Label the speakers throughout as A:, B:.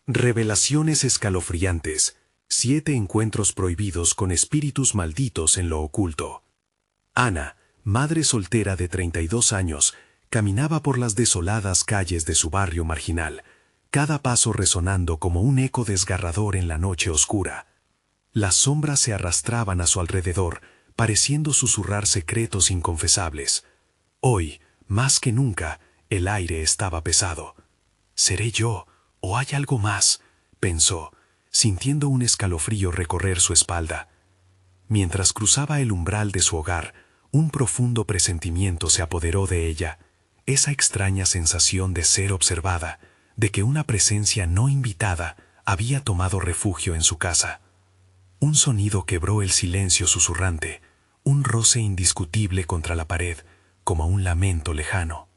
A: Revelaciones escalofriantes. 7 encuentros prohibidos con espíritus malditos en lo oculto. Ana, madre soltera de 32 años, caminaba por las desoladas calles de su barrio marginal, cada paso resonando como un eco desgarrador en la noche oscura. Las sombras se arrastraban a su alrededor, pareciendo susurrar secretos inconfesables. Hoy, más que nunca, el aire estaba pesado. ¿Seré yo o hay algo más?, pensó, sintiendo un escalofrío recorrer su espalda. Mientras cruzaba el umbral de su hogar, un profundo presentimiento se apoderó de ella, esa extraña sensación de ser observada, de que una presencia no invitada había tomado refugio en su casa. Un sonido quebró el silencio susurrante, un roce indiscutible contra la pared, como un lamento lejano.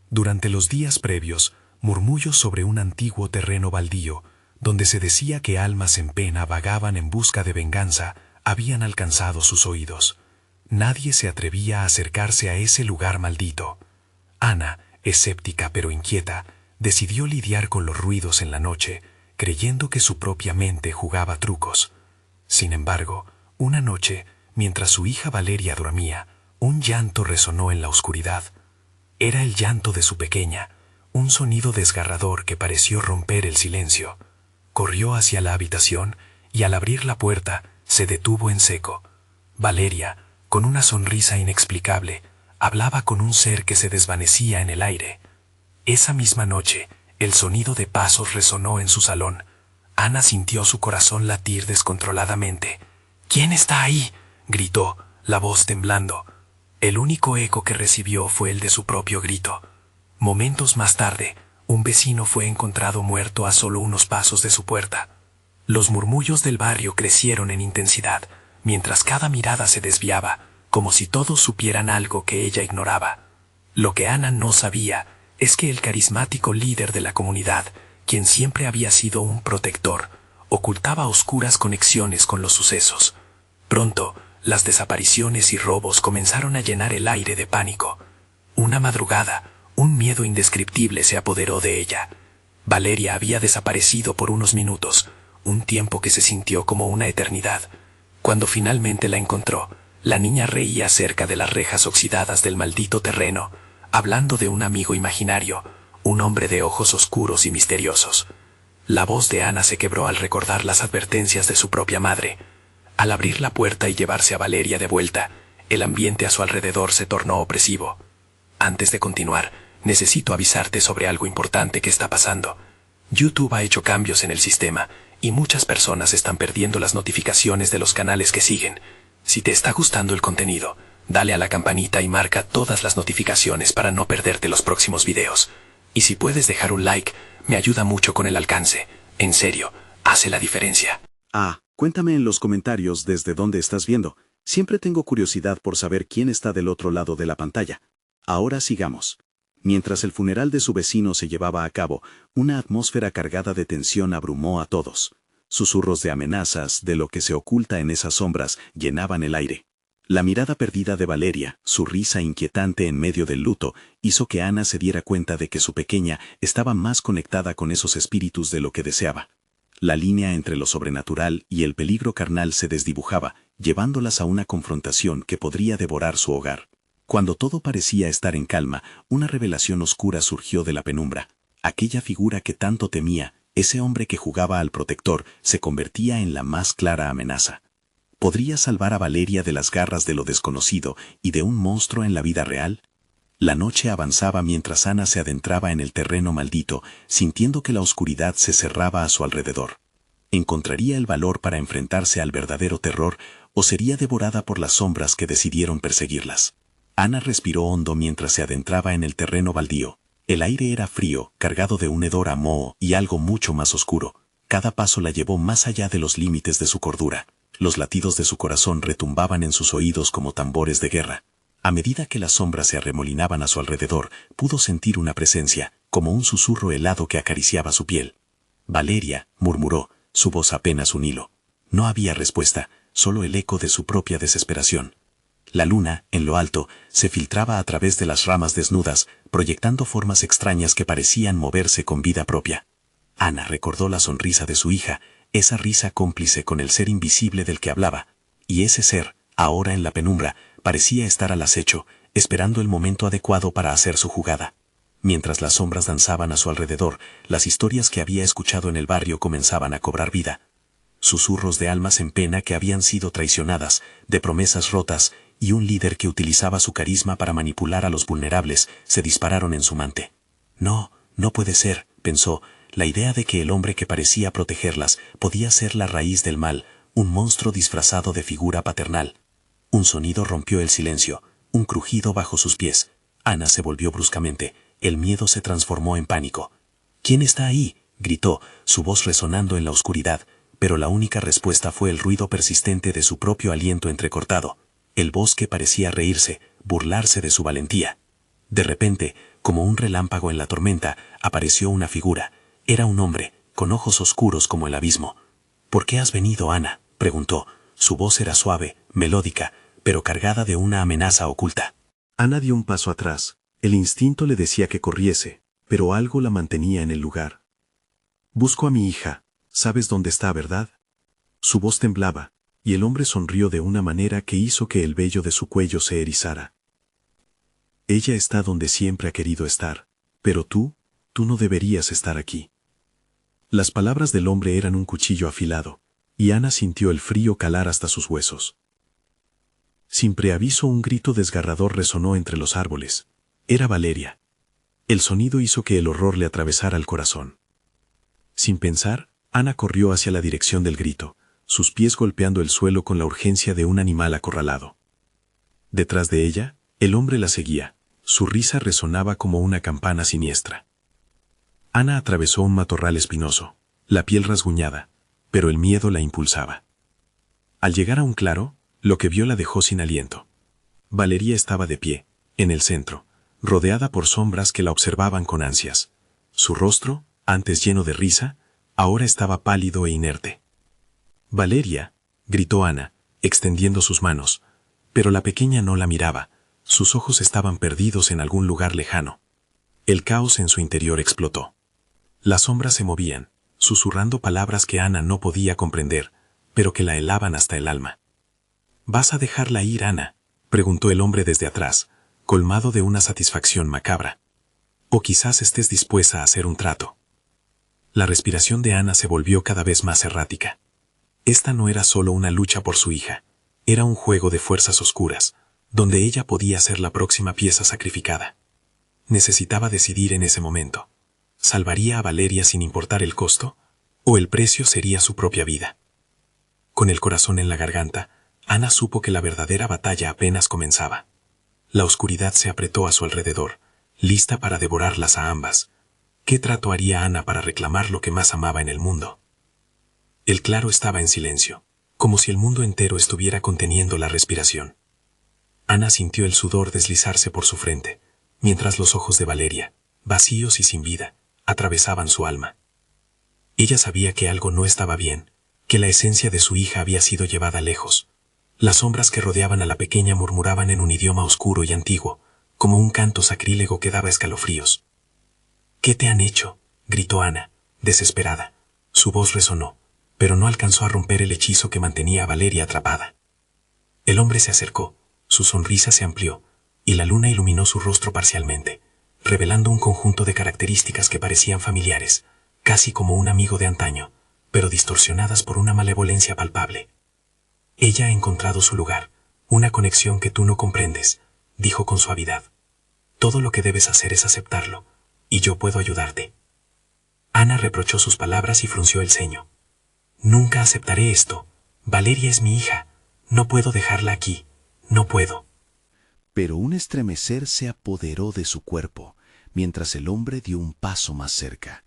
A: Durante los días previos, murmullos sobre un antiguo terreno baldío, donde se decía que almas en pena vagaban en busca de venganza, habían alcanzado sus oídos. Nadie se atrevía a acercarse a ese lugar maldito. Ana, escéptica pero inquieta, decidió lidiar con los ruidos en la noche, creyendo que su propia mente jugaba trucos. Sin embargo, una noche, mientras su hija Valeria dormía, un llanto resonó en la oscuridad. Era el llanto de su pequeña, un sonido desgarrador que pareció romper el silencio. Corrió hacia la habitación y al abrir la puerta se detuvo en seco. Valeria, con una sonrisa inexplicable, hablaba con un ser que se desvanecía en el aire. Esa misma noche, el sonido de pasos resonó en su salón. Ana sintió su corazón latir descontroladamente. «¿Quién está ahí?», gritó, la voz temblando. El único eco que recibió fue el de su propio grito. Momentos más tarde, un vecino fue encontrado muerto a solo unos pasos de su puerta. Los murmullos del barrio crecieron en intensidad, mientras cada mirada se desviaba, como si todos supieran algo que ella ignoraba. Lo que Ana no sabía es que el carismático líder de la comunidad, quien siempre había sido un protector, ocultaba oscuras conexiones con los sucesos. Pronto, las desapariciones y robos comenzaron a llenar el aire de pánico. Una madrugada, un miedo indescriptible se apoderó de ella. Valeria había desaparecido por unos minutos, un tiempo que se sintió como una eternidad. Cuando finalmente la encontró, la niña reía cerca de las rejas oxidadas del maldito terreno, hablando de un amigo imaginario, un hombre de ojos oscuros y misteriosos. La voz de Ana se quebró al recordar las advertencias de su propia madre. Al abrir la puerta y llevarse a Valeria de vuelta, el ambiente a su alrededor se tornó opresivo. Antes de continuar, necesito avisarte sobre algo importante que está pasando. YouTube ha hecho cambios en el sistema y muchas personas están perdiendo las notificaciones de los canales que siguen. Si te está gustando el contenido, dale a la campanita y marca todas las notificaciones para no perderte los próximos videos. Y si puedes dejar un like, me ayuda mucho con el alcance. En serio, hace la diferencia.
B: Cuéntame en los comentarios desde dónde estás viendo. Siempre tengo curiosidad por saber quién está del otro lado de la pantalla. Ahora sigamos. Mientras el funeral de su vecino se llevaba a cabo, una atmósfera cargada de tensión abrumó a todos. Susurros de amenazas de lo que se oculta en esas sombras llenaban el aire. La mirada perdida de Valeria, su risa inquietante en medio del luto, hizo que Ana se diera cuenta de que su pequeña estaba más conectada con esos espíritus de lo que deseaba. La línea entre lo sobrenatural y el peligro carnal se desdibujaba, llevándolas a una confrontación que podría devorar su hogar. Cuando todo parecía estar en calma, una revelación oscura surgió de la penumbra. Aquella figura que tanto temía, ese hombre que jugaba al protector, se convertía en la más clara amenaza. ¿Podría salvar a Valeria de las garras de lo desconocido y de un monstruo en la vida real? La noche avanzaba mientras Ana se adentraba en el terreno maldito, sintiendo que la oscuridad se cerraba a su alrededor. ¿Encontraría el valor para enfrentarse al verdadero terror o sería devorada por las sombras que decidieron perseguirlas? Ana respiró hondo mientras se adentraba en el terreno baldío. El aire era frío, cargado de un hedor a moho y algo mucho más oscuro. Cada paso la llevó más allá de los límites de su cordura. Los latidos de su corazón retumbaban en sus oídos como tambores de guerra. A medida que las sombras se arremolinaban a su alrededor, pudo sentir una presencia, como un susurro helado que acariciaba su piel. «Valeria», murmuró, su voz apenas un hilo. No había respuesta, solo el eco de su propia desesperación. La luna, en lo alto, se filtraba a través de las ramas desnudas, proyectando formas extrañas que parecían moverse con vida propia. Ana recordó la sonrisa de su hija, esa risa cómplice con el ser invisible del que hablaba, y ese ser, ahora en la penumbra, parecía estar al acecho, esperando el momento adecuado para hacer su jugada. Mientras las sombras danzaban a su alrededor, las historias que había escuchado en el barrio comenzaban a cobrar vida. Susurros de almas en pena que habían sido traicionadas, de promesas rotas, y un líder que utilizaba su carisma para manipular a los vulnerables, se dispararon en su mente. No, no puede ser, pensó, la idea de que el hombre que parecía protegerlas podía ser la raíz del mal, un monstruo disfrazado de figura paternal. Un sonido rompió el silencio, un crujido bajo sus pies. Ana se volvió bruscamente, el miedo se transformó en pánico. ¿Quién está ahí?, gritó, su voz resonando en la oscuridad, pero la única respuesta fue el ruido persistente de su propio aliento entrecortado. El bosque parecía reírse, burlarse de su valentía. De repente, como un relámpago en la tormenta, apareció una figura. Era un hombre, con ojos oscuros como el abismo. ¿Por qué has venido, Ana?, preguntó. Su voz era suave, melódica, pero cargada de una amenaza oculta.
A: Ana dio un paso atrás. El instinto le decía que corriese, pero algo la mantenía en el lugar. Busco a mi hija. ¿Sabes dónde está, verdad? Su voz temblaba, y el hombre sonrió de una manera que hizo que el vello de su cuello se erizara. Ella está donde siempre ha querido estar, pero tú no deberías estar aquí. Las palabras del hombre eran un cuchillo afilado, y Ana sintió el frío calar hasta sus huesos. Sin preaviso, un grito desgarrador resonó entre los árboles. Era Valeria. El sonido hizo que el horror le atravesara el corazón. Sin pensar, Ana corrió hacia la dirección del grito, sus pies golpeando el suelo con la urgencia de un animal acorralado. Detrás de ella, el hombre la seguía. Su risa resonaba como una campana siniestra. Ana atravesó un matorral espinoso, la piel rasguñada, pero el miedo la impulsaba. Al llegar a un claro, lo que vio la dejó sin aliento. Valeria estaba de pie, en el centro, rodeada por sombras que la observaban con ansias. Su rostro, antes lleno de risa, ahora estaba pálido e inerte. «Valeria», gritó Ana, extendiendo sus manos, pero la pequeña no la miraba, sus ojos estaban perdidos en algún lugar lejano. El caos en su interior explotó. Las sombras se movían, susurrando palabras que Ana no podía comprender, pero que la helaban hasta el alma. «¿Vas a dejarla ir, Ana?», preguntó el hombre desde atrás, colmado de una satisfacción macabra. «O quizás estés dispuesta a hacer un trato». La respiración de Ana se volvió cada vez más errática. Esta no era solo una lucha por su hija, era un juego de fuerzas oscuras, donde ella podía ser la próxima pieza sacrificada. Necesitaba decidir en ese momento. ¿Salvaría a Valeria sin importar el costo? ¿O el precio sería su propia vida? Con el corazón en la garganta, Ana supo que la verdadera batalla apenas comenzaba. La oscuridad se apretó a su alrededor, lista para devorarlas a ambas. ¿Qué trato haría Ana para reclamar lo que más amaba en el mundo? El claro estaba en silencio, como si el mundo entero estuviera conteniendo la respiración. Ana sintió el sudor deslizarse por su frente, mientras los ojos de Valeria, vacíos y sin vida, atravesaban su alma. Ella sabía que algo no estaba bien, que la esencia de su hija había sido llevada lejos. Las sombras que rodeaban a la pequeña murmuraban en un idioma oscuro y antiguo, como un canto sacrílego que daba escalofríos. «¿Qué te han hecho?», gritó Ana, desesperada. Su voz resonó, pero no alcanzó a romper el hechizo que mantenía a Valeria atrapada. El hombre se acercó, su sonrisa se amplió, y la luna iluminó su rostro parcialmente, revelando un conjunto de características que parecían familiares, casi como un amigo de antaño, pero distorsionadas por una malevolencia palpable. «Ella ha encontrado su lugar, una conexión que tú no comprendes», dijo con suavidad. «Todo lo que debes hacer es aceptarlo, y yo puedo ayudarte». Ana reprochó sus palabras y frunció el ceño. «Nunca aceptaré esto. Valeria es mi hija. No puedo dejarla aquí. No puedo».
B: Pero un estremecer se apoderó de su cuerpo, mientras el hombre dio un paso más cerca,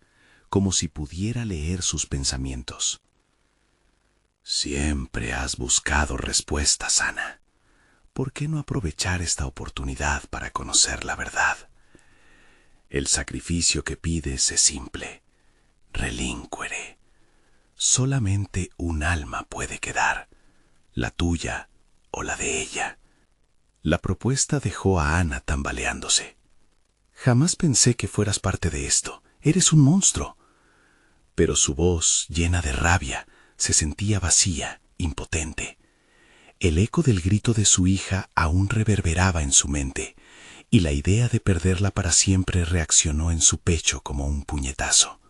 B: como si pudiera leer sus pensamientos. «Siempre has buscado respuestas, Ana. ¿Por qué no aprovechar esta oportunidad para conocer la verdad? El sacrificio que pides es simple. Relinquere. Solamente un alma puede quedar, la tuya o la de ella». La propuesta dejó a Ana tambaleándose. «Jamás pensé que fueras parte de esto. Eres un monstruo».
A: pero su voz, llena de rabia, se sentía vacía, impotente. El eco del grito de su hija aún reverberaba en su mente, y la idea de perderla para siempre reaccionó en su pecho como un puñetazo.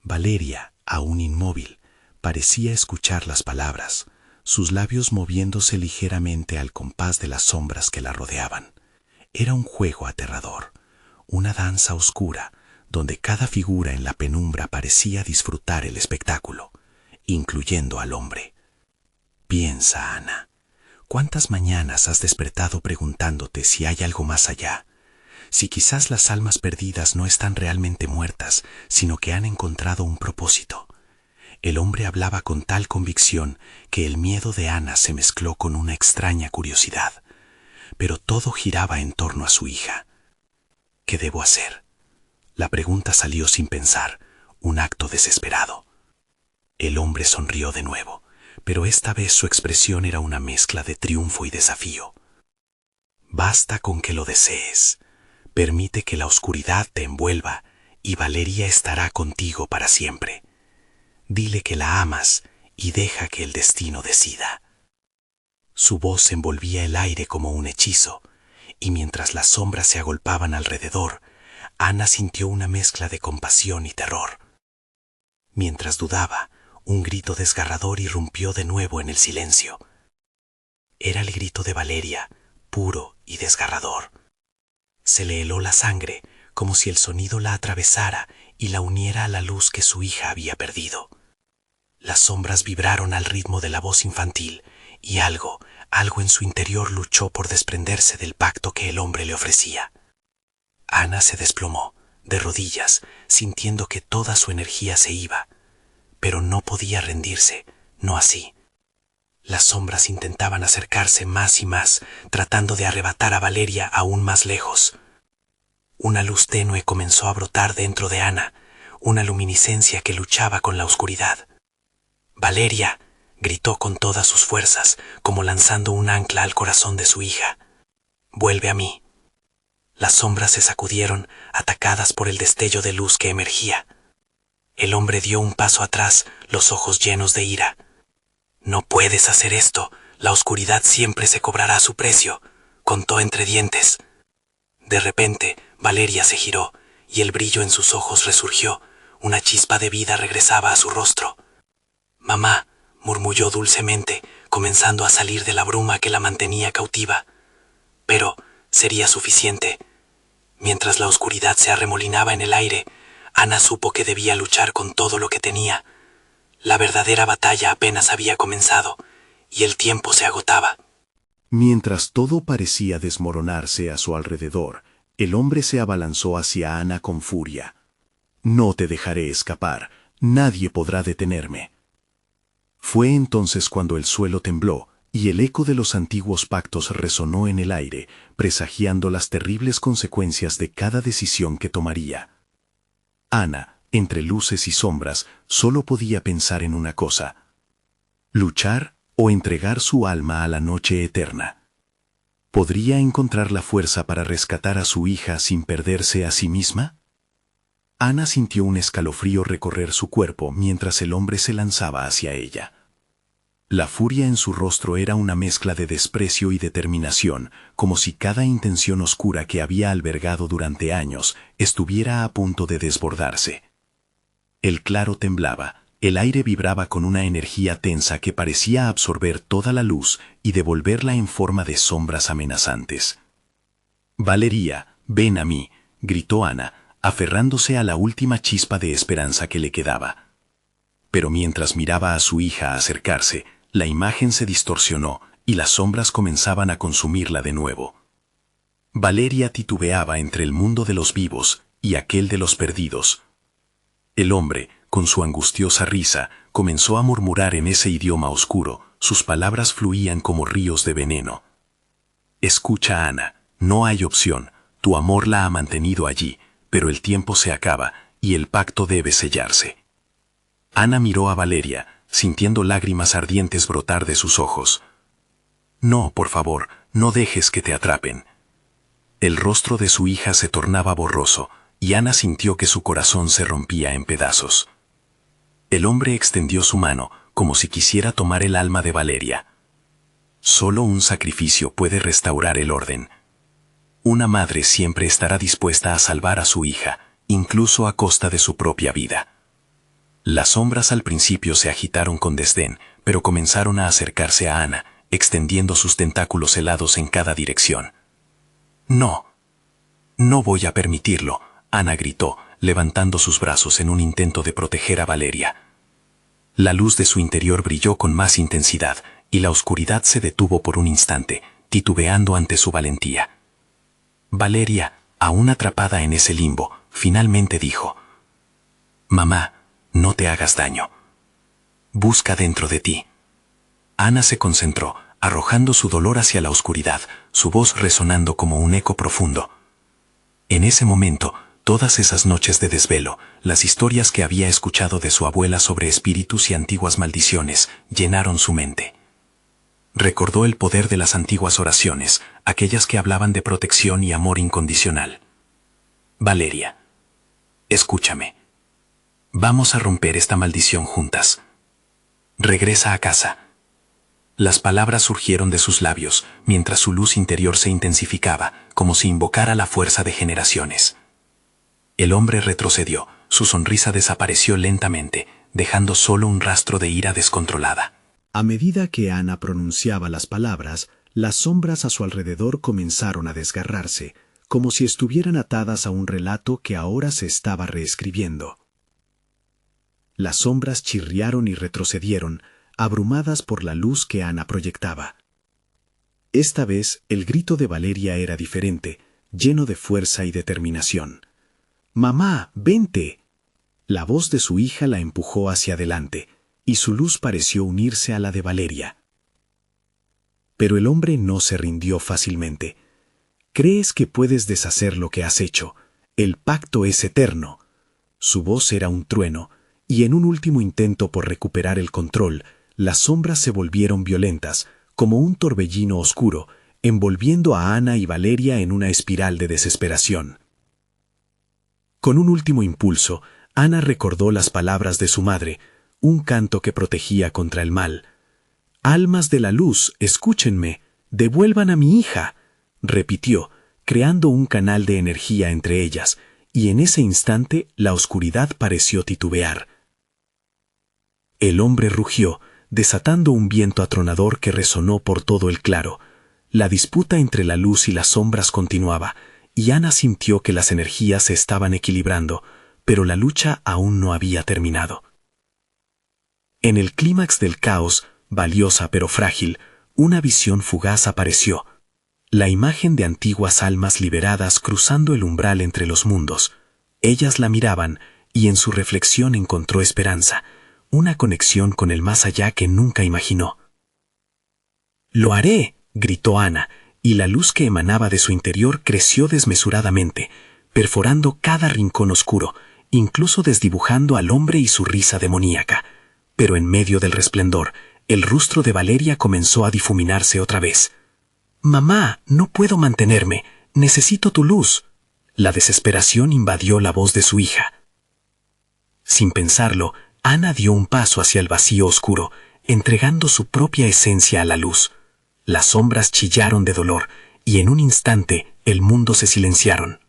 A: Valeria, aún inmóvil, parecía escuchar las palabras, sus labios moviéndose ligeramente al compás de las sombras que la rodeaban. Era un juego aterrador, una danza oscura, donde cada figura en la penumbra parecía disfrutar el espectáculo, incluyendo al hombre. Piensa, Ana, ¿cuántas mañanas has despertado preguntándote si hay algo más allá? Si quizás las almas perdidas no están realmente muertas, sino que han encontrado un propósito. El hombre hablaba con tal convicción que el miedo de Ana se mezcló con una extraña curiosidad. Pero todo giraba en torno a su hija. ¿Qué debo hacer? La pregunta salió sin pensar, un acto desesperado. El hombre sonrió de nuevo, pero esta vez su expresión era una mezcla de triunfo y desafío. Basta con que lo desees. Permite que la oscuridad te envuelva y Valeria estará contigo para siempre. Dile que la amas y deja que el destino decida. Su voz envolvía el aire como un hechizo, y mientras las sombras se agolpaban alrededor, Ana sintió una mezcla de compasión y terror. Mientras dudaba, un grito desgarrador irrumpió de nuevo en el silencio. Era el grito de Valeria, puro y desgarrador. Se le heló la sangre, como si el sonido la atravesara y la uniera a la luz que su hija había perdido. Las sombras vibraron al ritmo de la voz infantil, y algo en su interior luchó por desprenderse del pacto que el hombre le ofrecía. Ana se desplomó, de rodillas, sintiendo que toda su energía se iba. Pero no podía rendirse, no así. Las sombras intentaban acercarse más y más, tratando de arrebatar a Valeria aún más lejos. Una luz tenue comenzó a brotar dentro de Ana, una luminiscencia que luchaba con la oscuridad. «Valeria», gritó con todas sus fuerzas, como lanzando un ancla al corazón de su hija. «Vuelve a mí». Las sombras se sacudieron, atacadas por el destello de luz que emergía. El hombre dio un paso atrás, los ojos llenos de ira. «No puedes hacer esto, la oscuridad siempre se cobrará su precio», contó entre dientes. De repente, Valeria se giró, y el brillo en sus ojos resurgió, una chispa de vida regresaba a su rostro. «Mamá», murmulló dulcemente, comenzando a salir de la bruma que la mantenía cautiva. Pero sería suficiente. Mientras la oscuridad se arremolinaba en el aire, Ana supo que debía luchar con todo lo que tenía. La verdadera batalla apenas había comenzado, y el tiempo se agotaba.
B: Mientras todo parecía desmoronarse a su alrededor, el hombre se abalanzó hacia Ana con furia. «No te dejaré escapar, nadie podrá detenerme». Fue entonces cuando el suelo tembló y el eco de los antiguos pactos resonó en el aire, presagiando las terribles consecuencias de cada decisión que tomaría. Ana, entre luces y sombras, solo podía pensar en una cosa: luchar o entregar su alma a la noche eterna. ¿Podría encontrar la fuerza para rescatar a su hija sin perderse a sí misma? Ana sintió un escalofrío recorrer su cuerpo mientras el hombre se lanzaba hacia ella. La furia en su rostro era una mezcla de desprecio y determinación, como si cada intención oscura que había albergado durante años estuviera a punto de desbordarse. El claro temblaba, el aire vibraba con una energía tensa que parecía absorber toda la luz y devolverla en forma de sombras amenazantes. «Valeria, ven a mí», gritó Ana, aferrándose a la última chispa de esperanza que le quedaba. Pero mientras miraba a su hija acercarse, la imagen se distorsionó y las sombras comenzaban a consumirla de nuevo. Valeria titubeaba entre el mundo de los vivos y aquel de los perdidos. El hombre, con su angustiosa risa, comenzó a murmurar en ese idioma oscuro, sus palabras fluían como ríos de veneno. «Escucha, Ana, no hay opción, tu amor la ha mantenido allí, pero el tiempo se acaba y el pacto debe sellarse». Ana miró a Valeria, sintiendo lágrimas ardientes brotar de sus ojos. «No, por favor, no dejes que te atrapen». El rostro de su hija se tornaba borroso, y Ana sintió que su corazón se rompía en pedazos.
A: El hombre extendió su mano, como si quisiera tomar el alma de Valeria. Solo un sacrificio puede restaurar el orden. Una madre siempre estará dispuesta a salvar a su hija, incluso a costa de su propia vida. Las sombras al principio se agitaron con desdén, pero comenzaron a acercarse a Ana, extendiendo sus tentáculos helados en cada dirección. «No, no voy a permitirlo», Ana gritó, levantando sus brazos en un intento de proteger a Valeria. La luz de su interior brilló con más intensidad, y la oscuridad se detuvo por un instante, titubeando ante su valentía. Valeria, aún atrapada en ese limbo, finalmente dijo: «Mamá, no te hagas daño. Busca dentro de ti». Ana se concentró, arrojando su dolor hacia la oscuridad, su voz resonando como un eco profundo. En ese momento, todas esas noches de desvelo, las historias que había escuchado de su abuela sobre espíritus y antiguas maldiciones, llenaron su mente. Recordó el poder de las antiguas oraciones, aquellas que hablaban de protección y amor incondicional. «Valeria, escúchame. Vamos a romper esta maldición juntas. Regresa a casa». Las palabras surgieron de sus labios, mientras su luz interior se intensificaba, como si invocara la fuerza de generaciones. El hombre retrocedió, su sonrisa desapareció lentamente, dejando solo un rastro de ira descontrolada.
B: A medida que Ana pronunciaba las palabras, las sombras a su alrededor comenzaron a desgarrarse, como si estuvieran atadas a un relato que ahora se estaba reescribiendo. Las sombras chirriaron y retrocedieron, abrumadas por la luz que Ana proyectaba. Esta vez el grito de Valeria era diferente, lleno de fuerza y determinación. «¡Mamá, vente!». La voz de su hija la empujó hacia adelante, y su luz pareció unirse a la de Valeria. Pero el hombre no se rindió fácilmente. «Crees que puedes deshacer lo que has hecho. El pacto es eterno». Su voz era un trueno, y en un último intento por recuperar el control, las sombras se volvieron violentas, como un torbellino oscuro, envolviendo a Ana y Valeria en una espiral de desesperación. Con un último impulso, Ana recordó las palabras de su madre, un canto que protegía contra el mal. «Almas de la luz, escúchenme, devuelvan a mi hija», repitió, creando un canal de energía entre ellas, y en ese instante la oscuridad pareció titubear. El hombre rugió, desatando un viento atronador que resonó por todo el claro. La disputa entre la luz y las sombras continuaba, y Ana sintió que las energías se estaban equilibrando, pero la lucha aún no había terminado. En el clímax del caos, valiosa pero frágil, una visión fugaz apareció. La imagen de antiguas almas liberadas cruzando el umbral entre los mundos. Ellas la miraban, y en su reflexión encontró esperanza, una conexión con el más allá que nunca imaginó. «¡Lo haré!», gritó Ana, y la luz que emanaba de su interior creció desmesuradamente, perforando cada rincón oscuro, incluso desdibujando al hombre y su risa demoníaca. Pero en medio del resplendor, el rostro de Valeria comenzó a difuminarse otra vez. «Mamá, no puedo mantenerme, necesito tu luz». La desesperación invadió la voz de su hija. Sin pensarlo, Ana dio un paso hacia el vacío oscuro, entregando su propia esencia a la luz. Las sombras chillaron de dolor, y en un instante el mundo se silenciaron.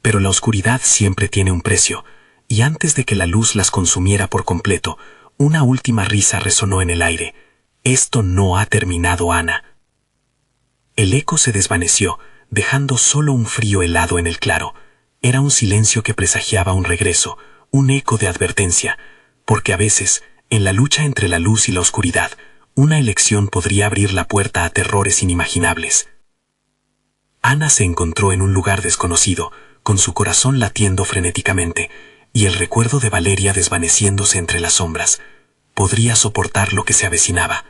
B: Pero la oscuridad siempre tiene un precio, y antes de que la luz las consumiera por completo, una última risa resonó en el aire. «Esto no ha terminado, Ana». El eco se desvaneció, dejando solo un frío helado en el claro. Era un silencio que presagiaba un regreso, un eco de advertencia, porque a veces, en la lucha entre la luz y la oscuridad, una elección podría abrir la puerta a terrores inimaginables. Ana se encontró en un lugar desconocido, con su corazón latiendo frenéticamente, y el recuerdo de Valeria desvaneciéndose entre las sombras. Podría soportar lo que se avecinaba.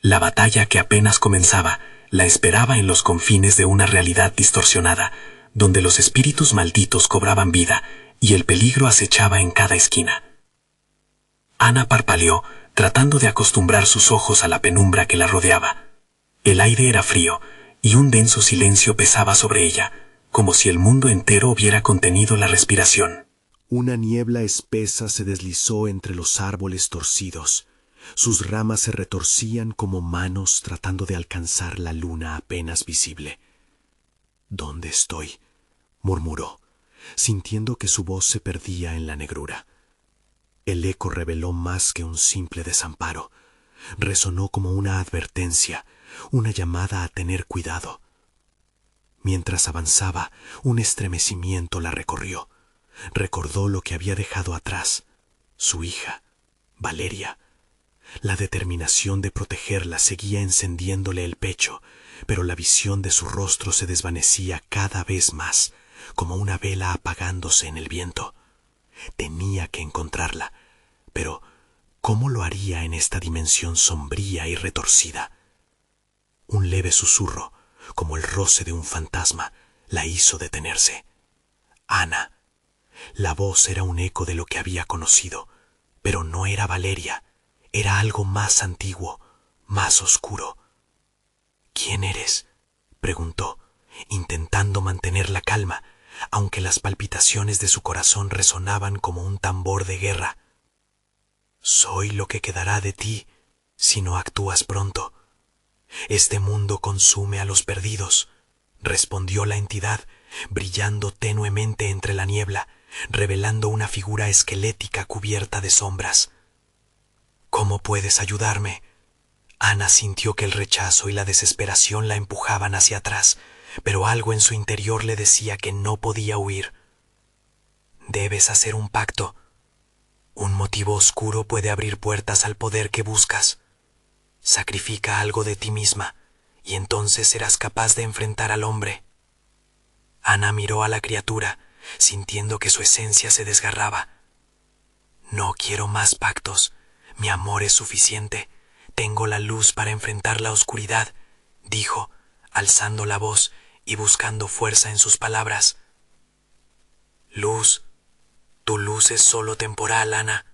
B: La batalla que apenas comenzaba la esperaba en los confines de una realidad distorsionada, donde los espíritus malditos cobraban vida y el peligro acechaba en cada esquina. Ana parpadeó, tratando de acostumbrar sus ojos a la penumbra que la rodeaba. El aire era frío, y un denso silencio pesaba sobre ella, como si el mundo entero hubiera contenido la respiración.
C: Una niebla espesa se deslizó entre los árboles torcidos. Sus ramas se retorcían como manos tratando de alcanzar la luna apenas visible. «¿Dónde estoy?», murmuró, sintiendo que su voz se perdía en la negrura. El eco reveló más que un simple desamparo. Resonó como una advertencia, una llamada a tener cuidado. Mientras avanzaba, un estremecimiento la recorrió. Recordó lo que había dejado atrás, su hija, Valeria. La determinación de protegerla seguía encendiéndole el pecho, pero la visión de su rostro se desvanecía cada vez más, como una vela apagándose en el viento. Tenía que encontrarla, pero ¿cómo lo haría en esta dimensión sombría y retorcida? Un leve susurro, como el roce de un fantasma, la hizo detenerse. Ana. La voz era un eco de lo que había conocido, pero no era Valeria, era algo más antiguo, más oscuro. «¿Quién eres?», preguntó, intentando mantener la calma, aunque las palpitaciones de su corazón resonaban como un tambor de guerra. «Soy lo que quedará de ti si no actúas pronto. Este mundo consume a los perdidos», respondió la entidad, brillando tenuemente entre la niebla, revelando una figura esquelética cubierta de sombras. «¿Cómo puedes ayudarme?». Ana sintió que el rechazo y la desesperación la empujaban hacia atrás, pero algo en su interior le decía que no podía huir. «Debes hacer un pacto. Un motivo oscuro puede abrir puertas al poder que buscas. Sacrifica algo de ti misma, y entonces serás capaz de enfrentar al hombre». Ana miró a la criatura, sintiendo que su esencia se desgarraba. «No quiero más pactos. Mi amor es suficiente. Tengo la luz para enfrentar la oscuridad», dijo, alzando la voz y buscando fuerza en sus palabras. «Luz, tu luz es solo temporal, Ana.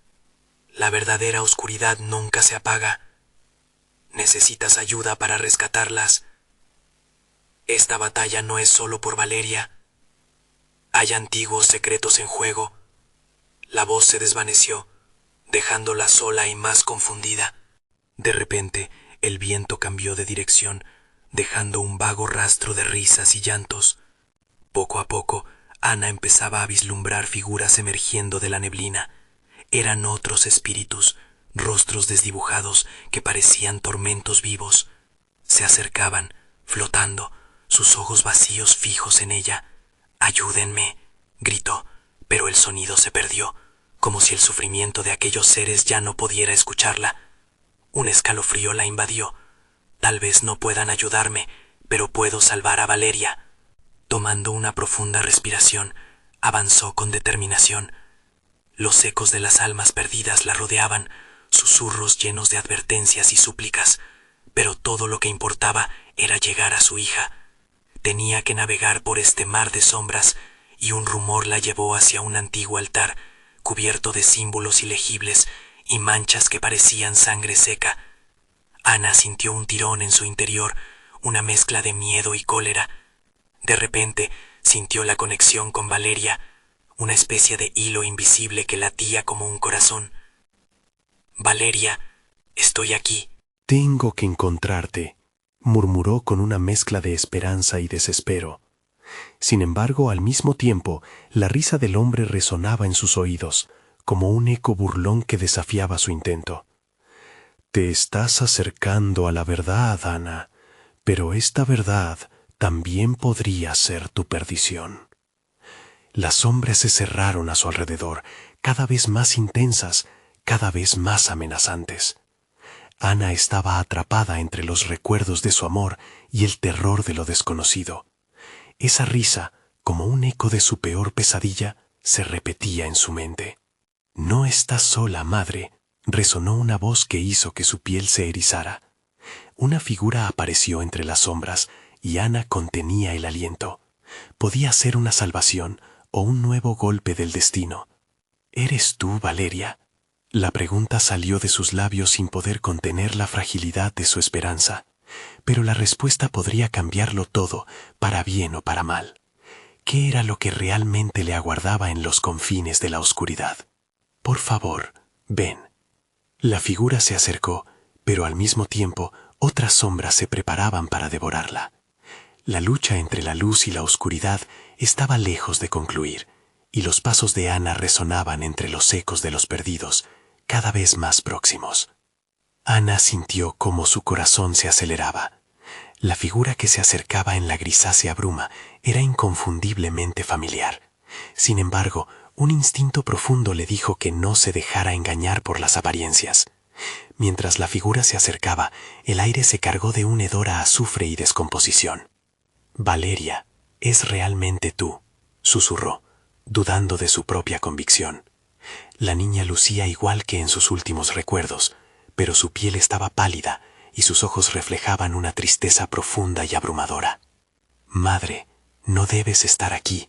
C: La verdadera oscuridad nunca se apaga. Necesitas ayuda para rescatarlas. Esta batalla no es solo por Valeria. Hay antiguos secretos en juego». La voz se desvaneció, dejándola sola y más confundida. De repente, el viento cambió de dirección, dejando un vago rastro de risas y llantos. Poco a poco, Ana empezaba a vislumbrar figuras emergiendo de la neblina. Eran otros espíritus, rostros desdibujados que parecían tormentos vivos. Se acercaban, flotando, sus ojos vacíos fijos en ella. «Ayúdenme», gritó, pero el sonido se perdió, como si el sufrimiento de aquellos seres ya no pudiera escucharla. Un escalofrío la invadió. «Tal vez no puedan ayudarme, pero puedo salvar a Valeria». Tomando una profunda respiración, avanzó con determinación. Los ecos de las almas perdidas la rodeaban, susurros llenos de advertencias y súplicas, pero todo lo que importaba era llegar a su hija. Tenía que navegar por este mar de sombras, y un rumor la llevó hacia un antiguo altar, cubierto de símbolos ilegibles y manchas que parecían sangre seca. Ana sintió un tirón en su interior, una mezcla de miedo y cólera. De repente sintió la conexión con Valeria, una especie de hilo invisible que latía como un corazón. «Valeria, estoy aquí».
A: «Tengo que encontrarte», murmuró con una mezcla de esperanza y desespero. Sin embargo, al mismo tiempo, la risa del hombre resonaba en sus oídos, como un eco burlón que desafiaba su intento. «Te estás acercando a la verdad, Ana, pero esta verdad también podría ser tu perdición». Las sombras se cerraron a su alrededor, cada vez más intensas, cada vez más amenazantes. Ana estaba atrapada entre los recuerdos de su amor y el terror de lo desconocido. Esa risa, como un eco de su peor pesadilla, se repetía en su mente. «No estás sola, madre», resonó una voz que hizo que su piel se erizara. Una figura apareció entre las sombras y Ana contenía el aliento. Podía ser una salvación o un nuevo golpe del destino. «¿Eres tú, Valeria?». La pregunta salió de sus labios sin poder contener la fragilidad de su esperanza, pero la respuesta podría cambiarlo todo, para bien o para mal. ¿Qué era lo que realmente le aguardaba en los confines de la oscuridad? Por favor, ven. La figura se acercó, pero al mismo tiempo otras sombras se preparaban para devorarla. La lucha entre la luz y la oscuridad estaba lejos de concluir, y los pasos de Ana resonaban entre los ecos de los perdidos, cada vez más próximos. Ana sintió cómo su corazón se aceleraba. La figura que se acercaba en la grisácea bruma era inconfundiblemente familiar. Sin embargo, un instinto profundo le dijo que no se dejara engañar por las apariencias. Mientras la figura se acercaba, el aire se cargó de un hedor a azufre y descomposición. «Valeria, es realmente tú», susurró, dudando de su propia convicción. La niña lucía igual que en sus últimos recuerdos, pero su piel estaba pálida y sus ojos reflejaban una tristeza profunda y abrumadora. «Madre, no debes estar aquí»,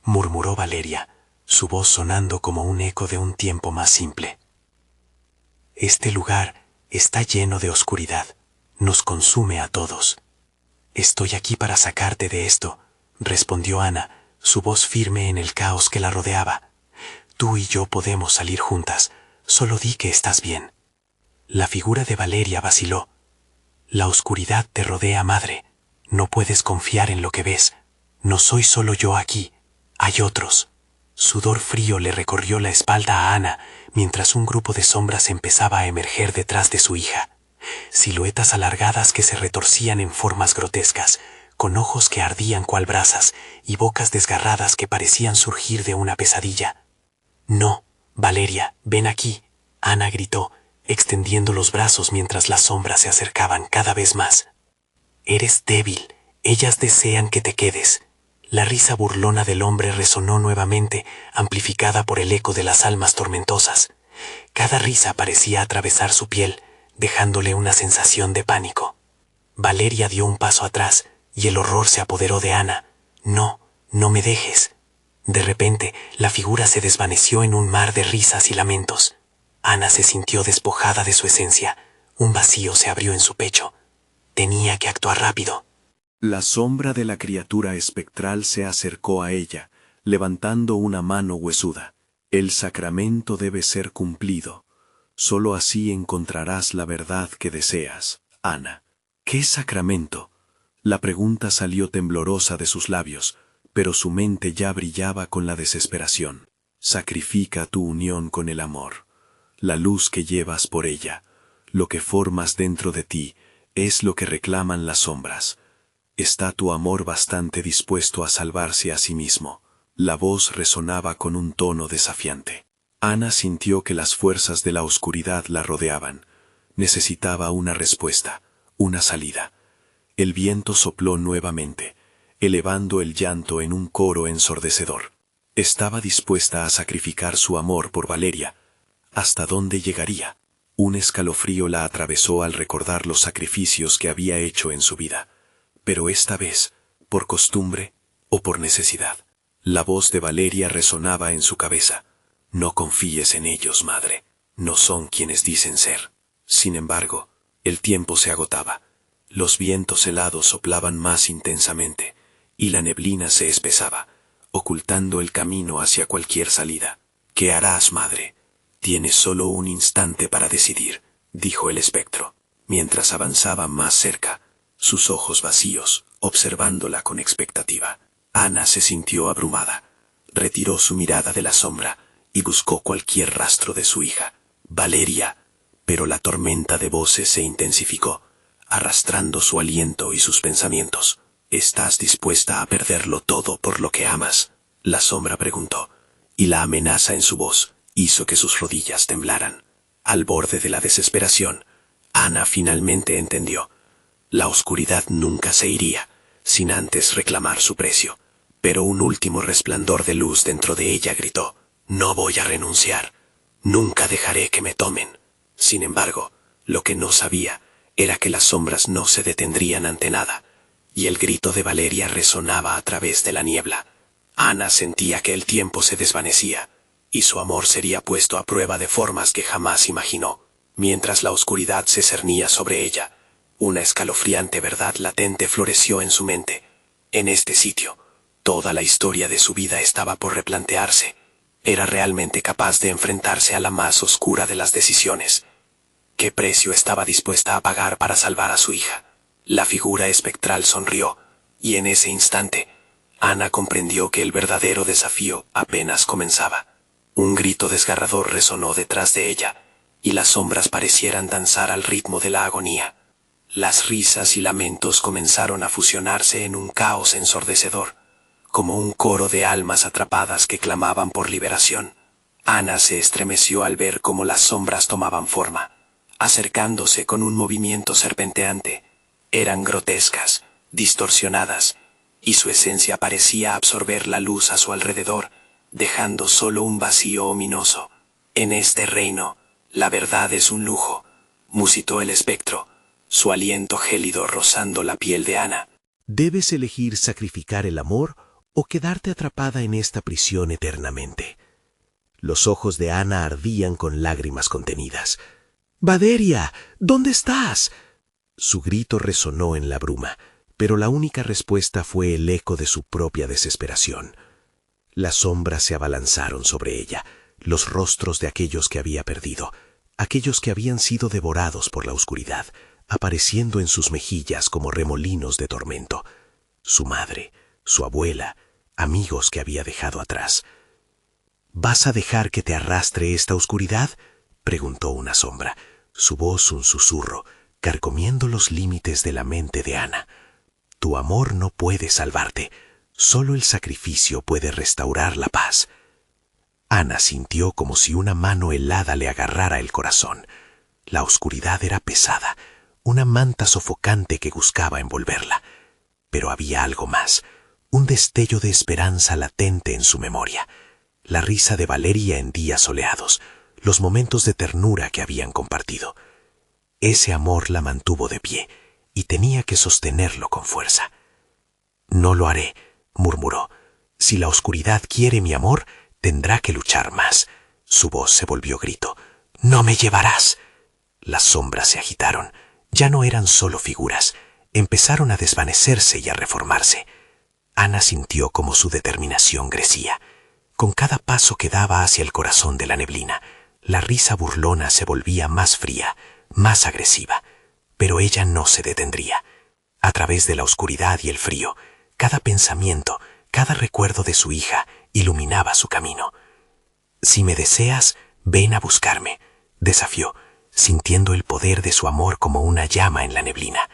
A: murmuró Valeria, su voz sonando como un eco de un tiempo más simple. «Este lugar está lleno de oscuridad, nos consume a todos». «Estoy aquí para sacarte de esto», respondió Ana, su voz firme en el caos que la rodeaba. «Tú y yo podemos salir juntas, solo di que estás bien». La figura de Valeria vaciló. «La oscuridad te rodea, madre. No puedes confiar en lo que ves. No soy solo yo aquí, hay otros». Sudor frío le recorrió la espalda a Ana mientras un grupo de sombras empezaba a emerger detrás de su hija. Siluetas alargadas que se retorcían en formas grotescas, con ojos que ardían cual brasas y bocas desgarradas que parecían surgir de una pesadilla. «No, Valeria, ven aquí», Ana gritó, extendiendo los brazos mientras las sombras se acercaban cada vez más. «Eres débil, ellas desean que te quedes». La risa burlona del hombre resonó nuevamente, amplificada por el eco de las almas tormentosas. Cada risa parecía atravesar su piel, dejándole una sensación de pánico. Valeria dio un paso atrás, y el horror se apoderó de Ana. «No, no me dejes». De repente, la figura se desvaneció en un mar de risas y lamentos. Ana se sintió despojada de su esencia. Un vacío se abrió en su pecho. Tenía que actuar rápido.
B: La sombra de la criatura espectral se acercó a ella, levantando una mano huesuda. «El sacramento debe ser cumplido. Solo así encontrarás la verdad que deseas, Ana». «¿Qué sacramento?». La pregunta salió temblorosa de sus labios, pero su mente ya brillaba con la desesperación. «Sacrifica tu unión con el amor. La luz que llevas por ella, lo que formas dentro de ti, es lo que reclaman las sombras. ¿Está tu amor bastante dispuesto a salvarse a sí mismo?». La voz resonaba con un tono desafiante. Ana sintió que las fuerzas de la oscuridad la rodeaban. Necesitaba una respuesta, una salida. El viento sopló nuevamente, elevando el llanto en un coro ensordecedor. Estaba dispuesta a sacrificar su amor por Valeria. ¿Hasta dónde llegaría? Un escalofrío la atravesó al recordar los sacrificios que había hecho en su vida. Pero esta vez, ¿por costumbre o por necesidad? La voz de Valeria resonaba en su cabeza. «No confíes en ellos, madre. No son quienes dicen ser». Sin embargo, el tiempo se agotaba. Los vientos helados soplaban más intensamente, y la neblina se espesaba, ocultando el camino hacia cualquier salida. «¿Qué harás, madre? Tienes solo un instante para decidir», dijo el espectro, mientras avanzaba más cerca, sus ojos vacíos, observándola con expectativa. Ana se sintió abrumada. Retiró su mirada de la sombra y buscó cualquier rastro de su hija, Valeria, pero la tormenta de voces se intensificó, arrastrando su aliento y sus pensamientos. «¿Estás dispuesta a perderlo todo por lo que amas?», la sombra preguntó, y la amenaza en su voz hizo que sus rodillas temblaran. Al borde de la desesperación, Ana finalmente entendió. La oscuridad nunca se iría, sin antes reclamar su precio. Pero un último resplandor de luz dentro de ella gritó: «No voy a renunciar. Nunca dejaré que me tomen». Sin embargo, lo que no sabía era que las sombras no se detendrían ante nada, y el grito de Valeria resonaba a través de la niebla. Ana sentía que el tiempo se desvanecía, y su amor sería puesto a prueba de formas que jamás imaginó. Mientras la oscuridad se cernía sobre ella, una escalofriante verdad latente floreció en su mente. En este sitio,
D: Toda la historia de su vida estaba por replantearse. ¿Era realmente capaz de enfrentarse a la más oscura de las decisiones? ¿Qué precio estaba dispuesta a pagar para salvar a su hija? La figura espectral sonrió, y en ese instante, Ana comprendió que el verdadero desafío apenas comenzaba. Un grito desgarrador resonó detrás de ella, y las sombras parecieran danzar al ritmo de la agonía. Las risas y lamentos comenzaron a fusionarse en un caos ensordecedor, como un coro de almas atrapadas que clamaban por liberación. Ana se estremeció al ver cómo las sombras tomaban forma, acercándose con un movimiento serpenteante. Eran grotescas, distorsionadas, y su esencia parecía absorber la luz a su alrededor, dejando solo un vacío ominoso. En este reino, la verdad es un lujo, musitó el espectro, su aliento gélido rozando la piel de Ana.
A: Debes elegir sacrificar el amor o quedarte atrapada en esta prisión eternamente. Los ojos de Ana ardían con lágrimas contenidas. «¡Valeria! ¿Dónde estás?» Su grito resonó en la bruma, pero la única respuesta fue el eco de su propia desesperación. Las sombras se abalanzaron sobre ella, los rostros de aquellos que había perdido, aquellos que habían sido devorados por la oscuridad, apareciendo en sus mejillas como remolinos de tormento. Su madre, su abuela, amigos que había dejado atrás. «¿Vas a dejar que te arrastre esta oscuridad?», preguntó una sombra, su voz un susurro, carcomiendo los límites de la mente de Ana. «Tu amor no puede salvarte, solo el sacrificio puede restaurar la paz». Ana sintió como si una mano helada le agarrara el corazón. La oscuridad era pesada, una manta sofocante que buscaba envolverla. Pero había algo más, un destello de esperanza latente en su memoria. La risa de Valeria en días soleados, los momentos de ternura que habían compartido. Ese amor la mantuvo de pie, y tenía que sostenerlo con fuerza. «No lo haré», murmuró. «Si la oscuridad quiere mi amor, tendrá que luchar más». Su voz se volvió grito. «¡No me llevarás!». Las sombras se agitaron. Ya no eran solo figuras. Empezaron a desvanecerse y a reformarse. Ana sintió como su determinación crecía. Con cada paso que daba hacia el corazón de la neblina, la risa burlona se volvía más fría, más agresiva. Pero ella no se detendría. A través de la oscuridad y el frío, cada pensamiento, cada recuerdo de su hija iluminaba su camino. «Si me deseas, ven a buscarme», desafió, sintiendo el poder de su amor como una llama en la neblina.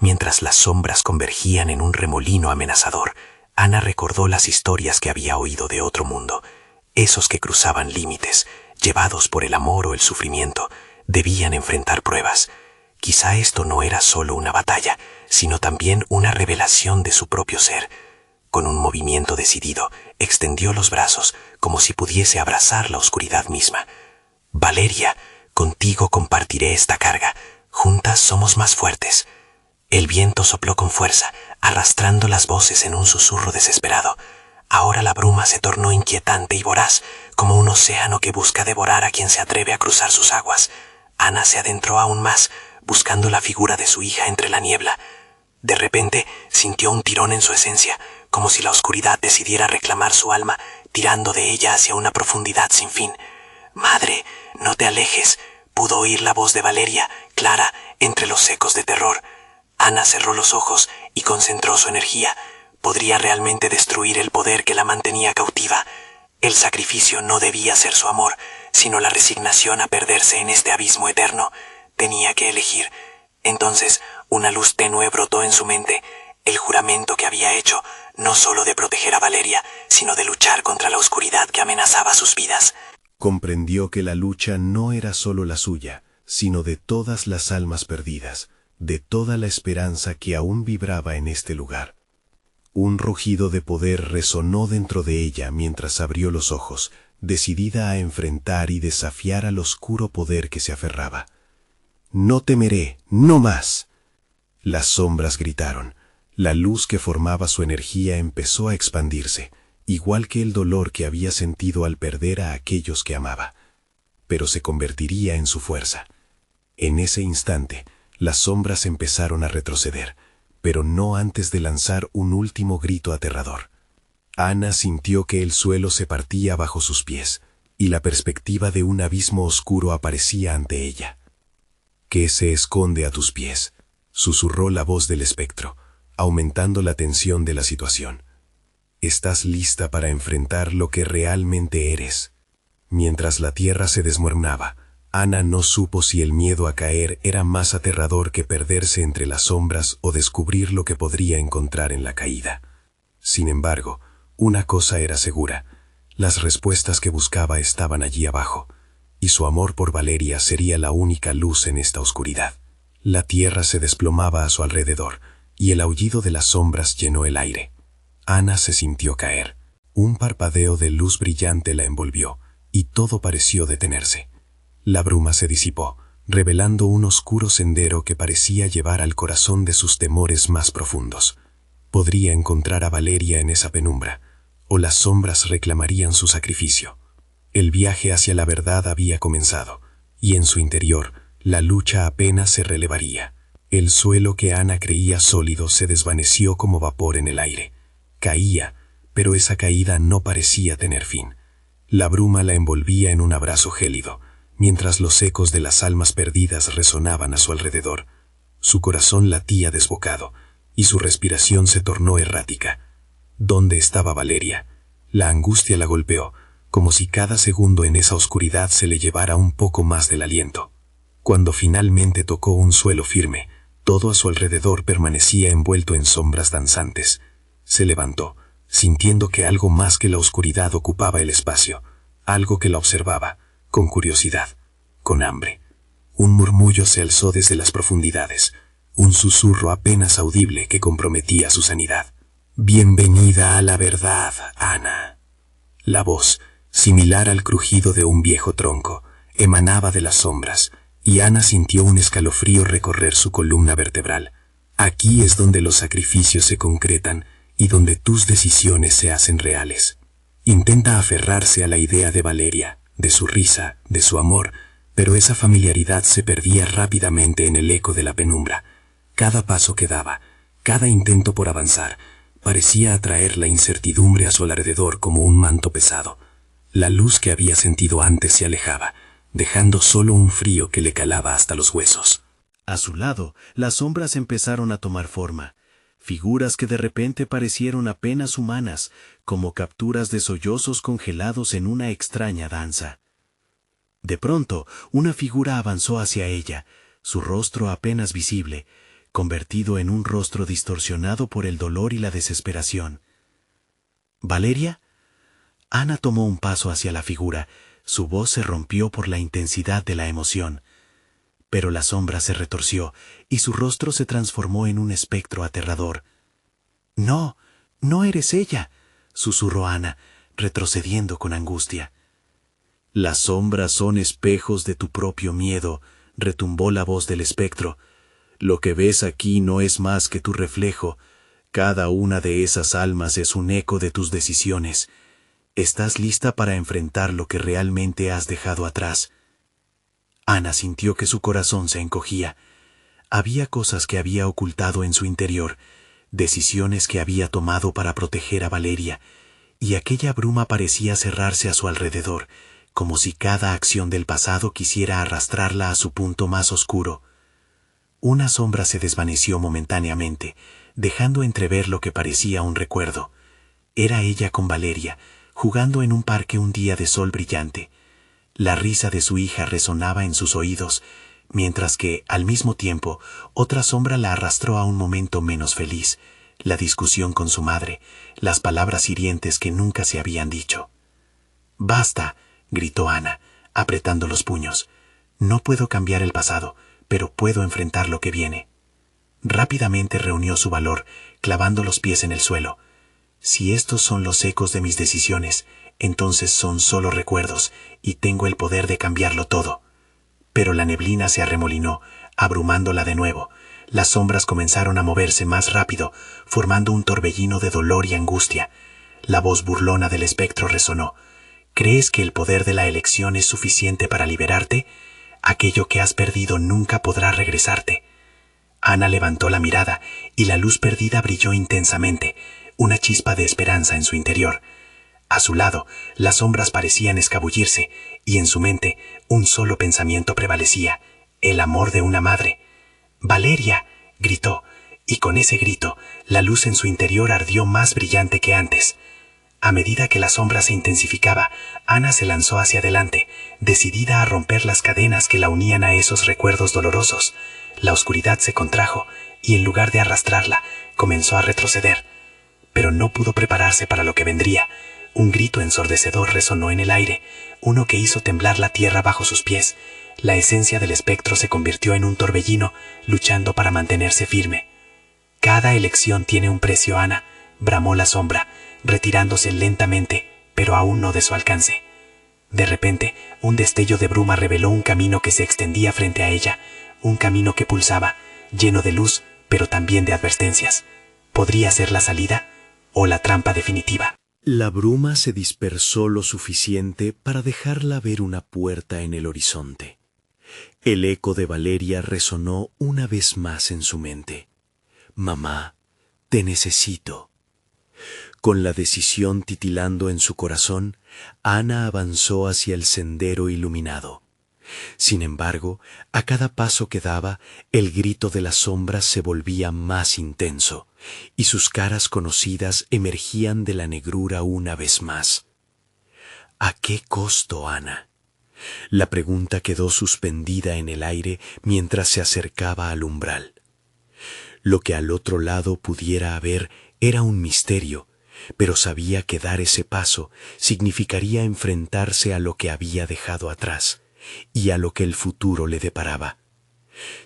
A: Mientras las sombras convergían en un remolino amenazador, Ana recordó las historias que había oído de otro mundo. Esos que cruzaban límites, llevados por el amor o el sufrimiento, debían enfrentar pruebas. Quizá esto no era solo una batalla, sino también una revelación de su propio ser. Con un movimiento decidido, extendió los brazos como si pudiese abrazar la oscuridad misma. «Valeria, contigo compartiré esta carga. Juntas somos más fuertes». El viento sopló con fuerza, arrastrando las voces en un susurro desesperado. Ahora la bruma se tornó inquietante y voraz, como un océano que busca devorar a quien se atreve a cruzar sus aguas. Ana se adentró aún más, buscando la figura de su hija entre la niebla. De repente sintió un tirón en su esencia, como si la oscuridad decidiera reclamar su alma, tirando de ella hacia una profundidad sin fin. «Madre, no te alejes», pudo oír la voz de Valeria, clara, entre los ecos de terror. Ana cerró los ojos y concentró su energía. Podría realmente destruir el poder que la mantenía cautiva. El sacrificio no debía ser su amor, sino la resignación a perderse en este abismo eterno. Tenía que elegir. Entonces, una luz tenue brotó en su mente, el juramento que había hecho, no solo de proteger a Valeria, sino de luchar contra la oscuridad que amenazaba sus vidas. Comprendió que la lucha no era solo la suya, sino de todas las almas perdidas, de toda la esperanza que aún vibraba en este lugar. Un rugido de poder resonó dentro de ella mientras abrió los ojos, decidida a enfrentar y desafiar al oscuro poder que se aferraba. «No temeré, no más». Las sombras gritaron. La luz que formaba su energía empezó a expandirse, igual que el dolor que había sentido al perder a aquellos que amaba. Pero se convertiría en su fuerza. En ese instante, las sombras empezaron a retroceder, pero no antes de lanzar un último grito aterrador. Ana sintió que el suelo se partía bajo sus pies, y la perspectiva de un abismo oscuro aparecía ante ella. «¿Qué se esconde a tus pies?», susurró la voz del espectro, aumentando la tensión de la situación. «¿Estás lista para enfrentar lo que realmente eres?». Mientras la tierra se desmoronaba, Ana no supo si el miedo a caer era más aterrador que perderse entre las sombras o descubrir lo que podría encontrar en la caída. Sin embargo, una cosa era segura: las respuestas que buscaba estaban allí abajo, y su amor por Valeria sería la única luz en esta oscuridad. La tierra se desplomaba a su alrededor, y el aullido de las sombras llenó el aire. Ana se sintió caer. Un parpadeo de luz brillante la envolvió, y todo pareció detenerse. La bruma se disipó, revelando un oscuro sendero que parecía llevar al corazón de sus temores más profundos. Podría encontrar a Valeria en esa penumbra, o las sombras reclamarían su sacrificio. El viaje hacia la verdad había comenzado, y en su interior, la lucha apenas se relevaría. El suelo que Ana creía sólido se desvaneció como vapor en el aire. Caía, pero esa caída no parecía tener fin. La bruma la envolvía en un abrazo gélido, mientras los ecos de las almas perdidas resonaban a su alrededor. Su corazón latía desbocado, y su respiración se tornó errática. ¿Dónde estaba Valeria? La angustia la golpeó, como si cada segundo en esa oscuridad se le llevara un poco más del aliento. Cuando finalmente tocó un suelo firme, todo a su alrededor permanecía envuelto en sombras danzantes. Se levantó, sintiendo que algo más que la oscuridad ocupaba el espacio, algo que la observaba, con curiosidad, con hambre. Un murmullo se alzó desde las profundidades, un susurro apenas audible que comprometía su sanidad. «Bienvenida a la verdad, Ana». La voz, similar al crujido de un viejo tronco, emanaba de las sombras, y Ana sintió un escalofrío recorrer su columna vertebral. «Aquí es donde los sacrificios se concretan y donde tus decisiones se hacen reales». Intenta aferrarse a la idea de Valeria, de su risa, de su amor, pero esa familiaridad se perdía rápidamente en el eco de la penumbra. Cada paso que daba, cada intento por avanzar, parecía atraer la incertidumbre a su alrededor como un manto pesado. La luz que había sentido antes se alejaba, dejando solo un frío que le calaba hasta los huesos.
C: A su lado, las sombras empezaron a tomar forma. Figuras que de repente parecieron apenas humanas, como capturas de sollozos congelados en una extraña danza. De pronto, una figura avanzó hacia ella, su rostro apenas visible, convertido en un rostro distorsionado por el dolor y la desesperación. ¿Valeria? Ana tomó un paso hacia la figura, su voz se rompió por la intensidad de la emoción. Pero la sombra se retorció, y su rostro se transformó en un espectro aterrador. «No, no eres ella», susurró Ana, retrocediendo con angustia. «Las sombras son espejos de tu propio miedo», retumbó la voz del espectro. «Lo que ves aquí no es más que tu reflejo. Cada una de esas almas es un eco de tus decisiones. ¿Estás lista para enfrentar lo que realmente has dejado atrás?» Ana sintió que su corazón se encogía. Había cosas que había ocultado en su interior, decisiones que había tomado para proteger a Valeria, y aquella bruma parecía cerrarse a su alrededor, como si cada acción del pasado quisiera arrastrarla a su punto más oscuro. Una sombra se desvaneció momentáneamente, dejando entrever lo que parecía un recuerdo. Era ella con Valeria, jugando en un parque un día de sol brillante. La risa de su hija resonaba en sus oídos, mientras que, al mismo tiempo, otra sombra la arrastró a un momento menos feliz, la discusión con su madre, las palabras hirientes que nunca se habían dicho. «Basta», gritó Ana, apretando los puños. «No puedo cambiar el pasado, pero puedo enfrentar lo que viene». Rápidamente reunió su valor, clavando los pies en el suelo. «Si estos son los ecos de mis decisiones, entonces son solo recuerdos, y tengo el poder de cambiarlo todo». Pero la neblina se arremolinó, abrumándola de nuevo. Las sombras comenzaron a moverse más rápido, formando un torbellino de dolor y angustia. La voz burlona del espectro resonó. «¿Crees que el poder de la elección es suficiente para liberarte? Aquello que has perdido nunca podrá regresarte». Ana levantó la mirada, y la luz perdida brilló intensamente,
A: una chispa de esperanza en su interior. A su lado, las sombras parecían escabullirse, y en su mente un solo pensamiento prevalecía: el amor de una madre. «¡Valeria!», gritó, y con ese grito, la luz en su interior ardió más brillante que antes. A medida que la sombra se intensificaba, Ana se lanzó hacia adelante, decidida a romper las cadenas que la unían a esos recuerdos dolorosos. La oscuridad se contrajo, y en lugar de arrastrarla, comenzó a retroceder. Pero no pudo prepararse para lo que vendría. Un grito ensordecedor resonó en el aire, uno que hizo temblar la tierra bajo sus pies. La esencia del espectro se convirtió en un torbellino, luchando para mantenerse firme. «Cada elección tiene un precio, Ana», bramó la sombra, retirándose lentamente, pero aún no de su alcance. De repente, un destello de bruma reveló un camino que se extendía frente a ella, un camino que pulsaba, lleno de luz, pero también de advertencias. ¿Podría ser la salida o la trampa definitiva?
C: La bruma se dispersó lo suficiente para dejarla ver una puerta en el horizonte. El eco de Valeria resonó una vez más en su mente. «Mamá, te necesito». Con la decisión titilando en su corazón, Ana avanzó hacia el sendero iluminado. Sin embargo, a cada paso que daba, el grito de las sombras se volvía más intenso, y sus caras conocidas emergían de la negrura una vez más. ¿A qué costo, Ana? La pregunta quedó suspendida en el aire mientras se acercaba al umbral. Lo que al otro lado pudiera haber era un misterio, pero sabía que dar ese paso significaría enfrentarse a lo que había dejado atrás y a lo que el futuro le deparaba.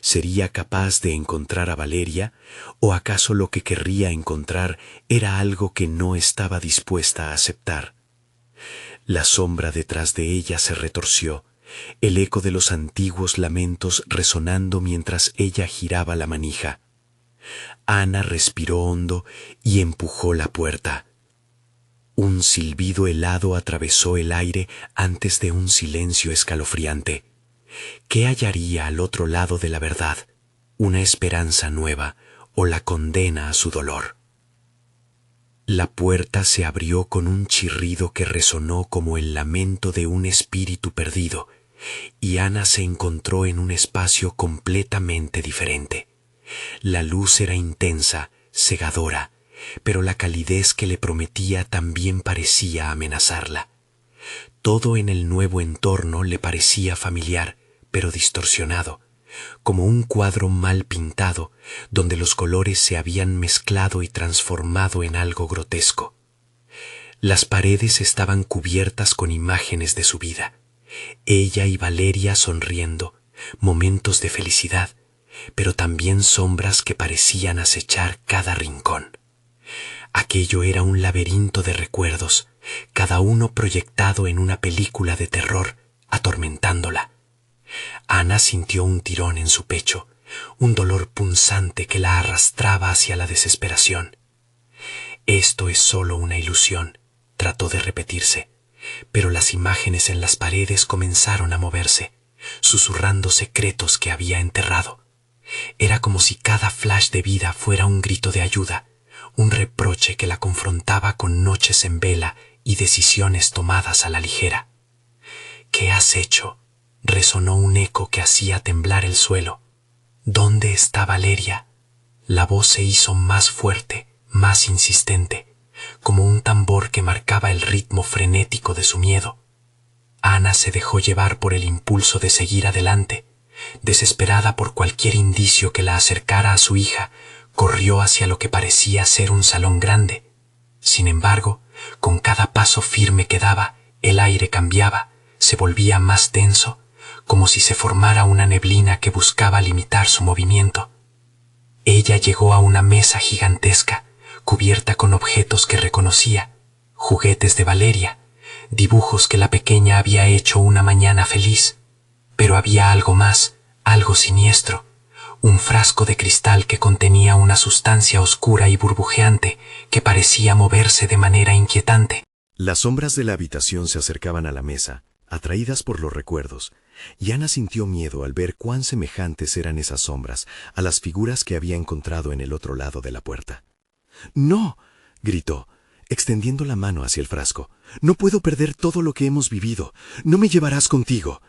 C: ¿Sería capaz de encontrar a Valeria, o acaso lo que querría encontrar era algo que no estaba dispuesta a aceptar? La sombra detrás de ella se retorció, el eco de los antiguos lamentos resonando mientras ella giraba la manija. Ana respiró hondo y empujó la puerta. Un silbido helado atravesó el aire antes de un silencio escalofriante. ¿Qué hallaría al otro lado de la verdad? ¿Una esperanza nueva o la condena a su dolor? La puerta se abrió con un chirrido que resonó como el lamento de un espíritu perdido, y Ana se encontró en un espacio completamente diferente. La luz era intensa, cegadora, pero la calidez que le prometía también parecía amenazarla. Todo en el nuevo entorno le parecía familiar, pero distorsionado, como un cuadro mal pintado, donde los colores se habían mezclado y transformado en algo grotesco. Las paredes estaban cubiertas con imágenes de su vida, ella y Valeria sonriendo, momentos de felicidad, pero también sombras que parecían acechar cada rincón. Aquello era un laberinto de recuerdos, cada uno proyectado en una película de terror, atormentándola. Ana sintió un tirón en su pecho, un dolor punzante que la arrastraba hacia la desesperación. «Esto es solo una ilusión», trató de repetirse, pero las imágenes en las paredes comenzaron a moverse, susurrando secretos que había enterrado. Era como si cada flash de vida fuera un grito de ayuda, un reproche que la confrontaba con noches en vela y decisiones tomadas a la ligera. «¿Qué has hecho?», resonó un eco que hacía temblar el suelo. «¿Dónde está Valeria?». La voz se hizo más fuerte, más insistente, como un tambor que marcaba el ritmo frenético de su miedo. Ana se dejó llevar por el impulso de seguir adelante. Desesperada por cualquier indicio que la acercara a su hija, corrió hacia lo que parecía ser un salón grande. Sin embargo, con cada paso firme que daba, el aire cambiaba, se volvía más denso, como si se formara una neblina que buscaba limitar su movimiento. Ella llegó a una mesa gigantesca, cubierta con objetos que reconocía, juguetes de Valeria, dibujos que la pequeña había hecho una mañana feliz. Pero había algo más, algo siniestro, un frasco de cristal que contenía una sustancia oscura y burbujeante que parecía moverse de manera inquietante. Las sombras de la habitación se acercaban a la mesa, atraídas por los recuerdos, y Ana sintió miedo al ver cuán semejantes eran esas sombras a las figuras que había encontrado en el otro lado de la puerta. «¡No!», gritó, extendiendo la mano hacia el frasco. «No puedo perder todo lo que hemos vivido. No me llevarás contigo».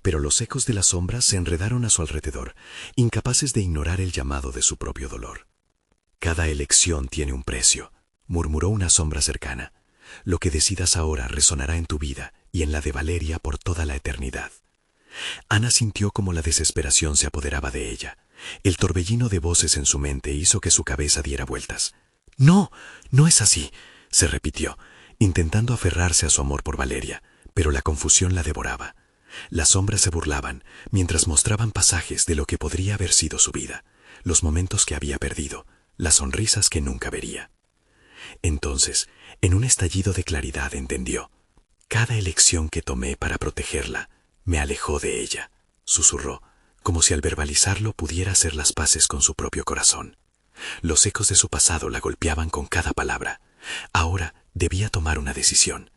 C: Pero los ecos de las sombras se enredaron a su alrededor, incapaces de ignorar el llamado de su propio dolor. «Cada elección tiene un precio», murmuró una sombra cercana. «Lo que decidas ahora resonará en tu vida y en la de Valeria por toda la eternidad». Ana sintió como la desesperación se apoderaba de ella. El torbellino de voces en su mente hizo que su cabeza diera vueltas. «No, no es así», se repitió, intentando aferrarse a su amor por Valeria, pero la confusión la devoraba. Las sombras se burlaban, mientras mostraban pasajes de lo que podría haber sido su vida, los momentos que había perdido, las sonrisas que nunca vería. Entonces, en un estallido de claridad entendió. «Cada elección que tomé para protegerla me alejó de ella», susurró, como si al verbalizarlo pudiera hacer las paces con su propio corazón. Los ecos de su pasado la golpeaban con cada palabra. Ahora debía tomar una decisión.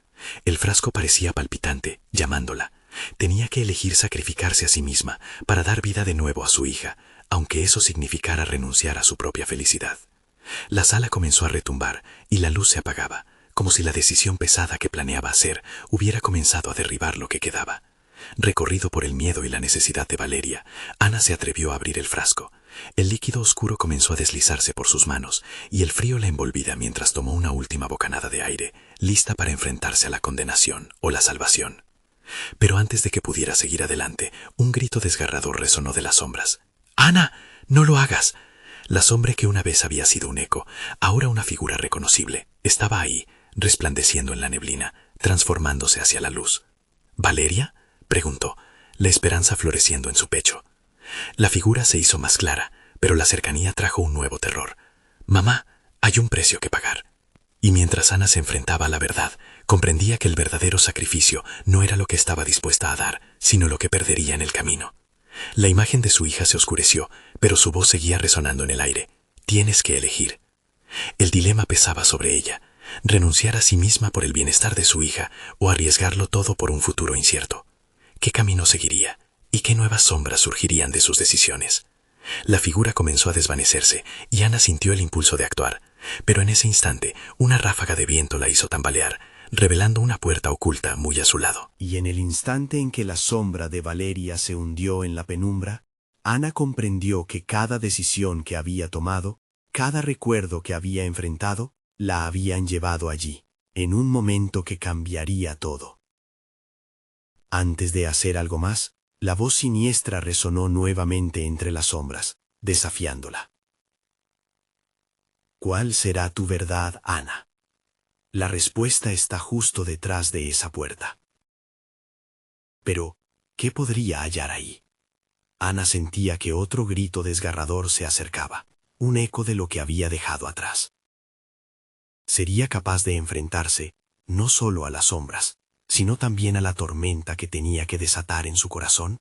C: El frasco parecía palpitante, llamándola. Tenía que elegir sacrificarse a sí misma para dar vida de nuevo a su hija, aunque eso significara renunciar a su propia felicidad. La sala comenzó a retumbar y la luz se apagaba, como si la decisión pesada que planeaba hacer hubiera comenzado a derribar lo que quedaba. Recorrido por el miedo y la necesidad de Valeria, Ana se atrevió a abrir el frasco. El líquido oscuro comenzó a deslizarse por sus manos y el frío la envolvía mientras tomó una última bocanada de aire, lista para enfrentarse a la condenación o la salvación. Pero antes de que pudiera seguir adelante, un grito desgarrador resonó de las sombras. «¡Ana! ¡No lo hagas!». La sombra que una vez había sido un eco, ahora una figura reconocible, estaba ahí, resplandeciendo en la neblina, transformándose hacia la luz. «¿Valeria?», preguntó, la esperanza floreciendo en su pecho. La figura se hizo más clara, pero la cercanía trajo un nuevo terror. «Mamá, hay un precio que pagar». Y mientras Ana se enfrentaba a la verdad, comprendía que el verdadero sacrificio no era lo que estaba dispuesta a dar, sino lo que perdería en el camino. La imagen de su hija se oscureció, pero su voz seguía resonando en el aire. «Tienes que elegir». El dilema pesaba sobre ella: renunciar a sí misma por el bienestar de su hija o arriesgarlo todo por un futuro incierto. ¿Qué camino seguiría? ¿Y qué nuevas sombras surgirían de sus decisiones? La figura comenzó a desvanecerse y Ana sintió el impulso de actuar, pero en ese instante una ráfaga de viento la hizo tambalear, revelando una puerta oculta muy a su lado.
E: Y en el instante en que la sombra de Valeria se hundió en la penumbra, Ana comprendió que cada decisión que había tomado, cada recuerdo que había enfrentado, la habían llevado allí, en un momento que cambiaría todo. Antes de hacer algo más, la voz siniestra resonó nuevamente entre las sombras, desafiándola. ¿Cuál será tu verdad, Ana? La respuesta está justo detrás de esa puerta. Pero, ¿qué podría hallar ahí? Ana sentía que otro grito desgarrador se acercaba, un eco de lo que había dejado atrás. ¿Sería capaz de enfrentarse, no solo a las sombras, sino también a la tormenta que tenía que desatar en su corazón?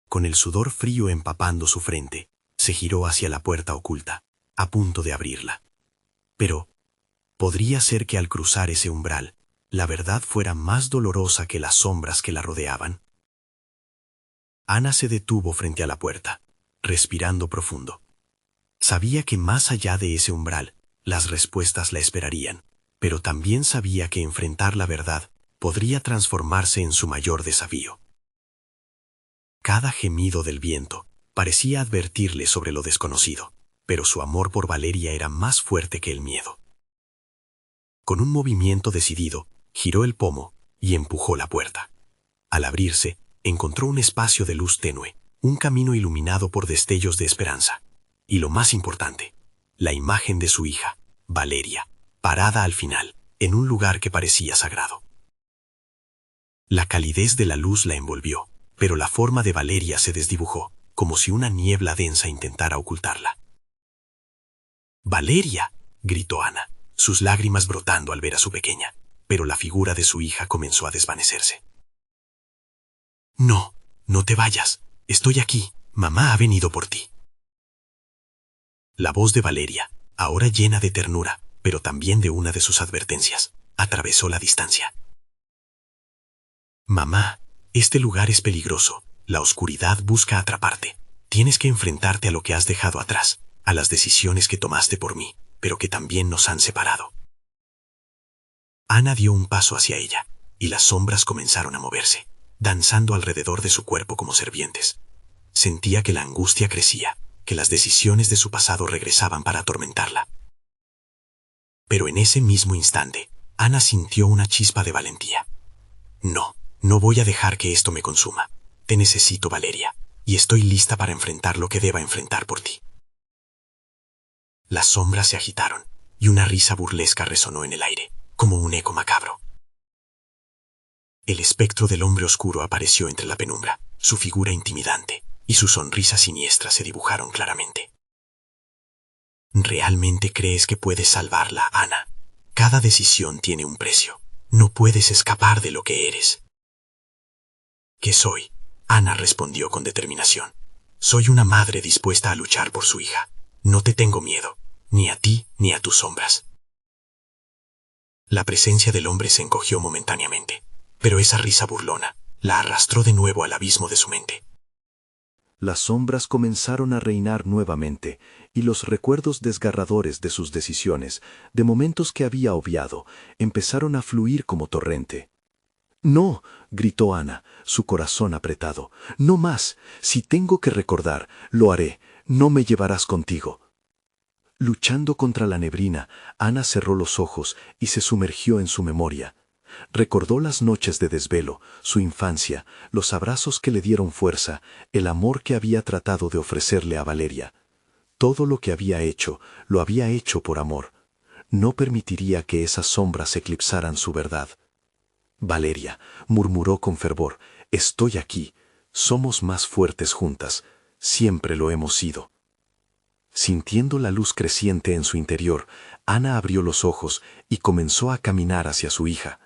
E: Con el sudor frío empapando su frente, se giró hacia la puerta oculta, a punto de abrirla. Pero podría ser que al cruzar ese umbral, la verdad fuera más dolorosa que las sombras que la rodeaban. Ana se detuvo frente a la puerta, respirando profundo. Sabía que más allá de ese umbral, las respuestas la esperarían, pero también sabía que enfrentar la verdad podría transformarse en su mayor desafío. Cada gemido del viento parecía advertirle sobre lo desconocido, pero su amor por Valeria era más fuerte que el miedo. Con un movimiento decidido, giró el pomo y empujó la puerta. Al abrirse, encontró un espacio de luz tenue, un camino iluminado por destellos de esperanza. Y lo más importante, la imagen de su hija, Valeria, parada al final, en un lugar que parecía sagrado. La calidez de la luz la envolvió, pero la forma de Valeria se desdibujó, como si una niebla densa intentara ocultarla. «¡Valeria!», gritó Ana, sus lágrimas brotando al ver a su pequeña, pero la figura de su hija comenzó a desvanecerse. «No, no te vayas. Estoy aquí. Mamá ha venido por ti». La voz de Valeria, ahora llena de ternura, pero también de una de sus advertencias, atravesó la distancia. «Mamá, este lugar es peligroso. La oscuridad busca atraparte. Tienes que enfrentarte a lo que has dejado atrás, a las decisiones que tomaste por mí. pero que también nos han separado. Ana dio un paso hacia ella, y las sombras comenzaron a moverse, danzando alrededor de su cuerpo como serpientes. Sentía que la angustia crecía, que las decisiones de su pasado regresaban para atormentarla. Pero en ese mismo instante, Ana sintió una chispa de valentía. No, no voy a dejar que esto me consuma. Te necesito, Valeria, y estoy lista para enfrentar lo que deba enfrentar por ti. Las sombras se agitaron, y una risa burlesca resonó en el aire, como un eco macabro. El espectro del hombre oscuro apareció entre la penumbra, su figura intimidante, y su sonrisa siniestra se dibujaron claramente. ¿Realmente crees que puedes salvarla, Ana? Cada decisión tiene un precio. No puedes escapar de lo que eres. ¿Qué soy? Ana respondió con determinación. Soy una madre dispuesta a luchar por su hija. No te tengo miedo, ni a ti ni a tus sombras. La presencia del hombre se encogió momentáneamente, pero esa risa burlona la arrastró de nuevo al abismo de su mente.
B: Las sombras comenzaron a reinar nuevamente, y los recuerdos desgarradores de sus decisiones, de momentos que había obviado, empezaron a fluir como torrente. «No», gritó Ana, su corazón apretado. «No más. Si tengo que recordar, lo haré. No me llevarás contigo». Luchando contra la neblina, Ana cerró los ojos y se sumergió en su memoria. Recordó las noches de desvelo, su infancia, los abrazos que le dieron fuerza, el amor que había tratado de ofrecerle a Valeria. Todo lo que había hecho, lo había hecho por amor. No permitiría que esas sombras eclipsaran su verdad. «Valeria», murmuró con fervor, «estoy aquí. Somos más fuertes juntas. Siempre lo hemos sido». Sintiendo la luz creciente en su interior, Ana abrió los ojos y comenzó a caminar hacia su hija.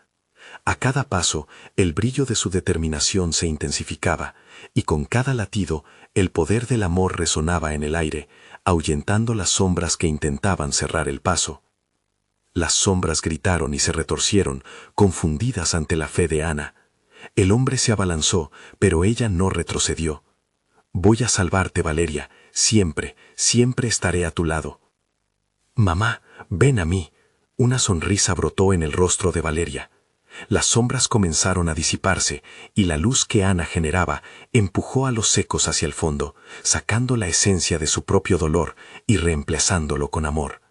B: A cada paso, el brillo de su determinación se intensificaba, y con cada latido, el poder del amor resonaba en el aire, ahuyentando las sombras que intentaban cerrar el paso. Las sombras gritaron y se retorcieron, confundidas ante la fe de Ana. El hombre se abalanzó, pero ella no retrocedió. «Voy a salvarte, Valeria. Siempre, siempre estaré a tu lado». «Mamá, ven a mí». Una sonrisa brotó en el rostro de Valeria. Las sombras comenzaron a disiparse, y la luz que Ana generaba empujó a los secos hacia el fondo, sacando la esencia de su propio dolor y reemplazándolo con amor.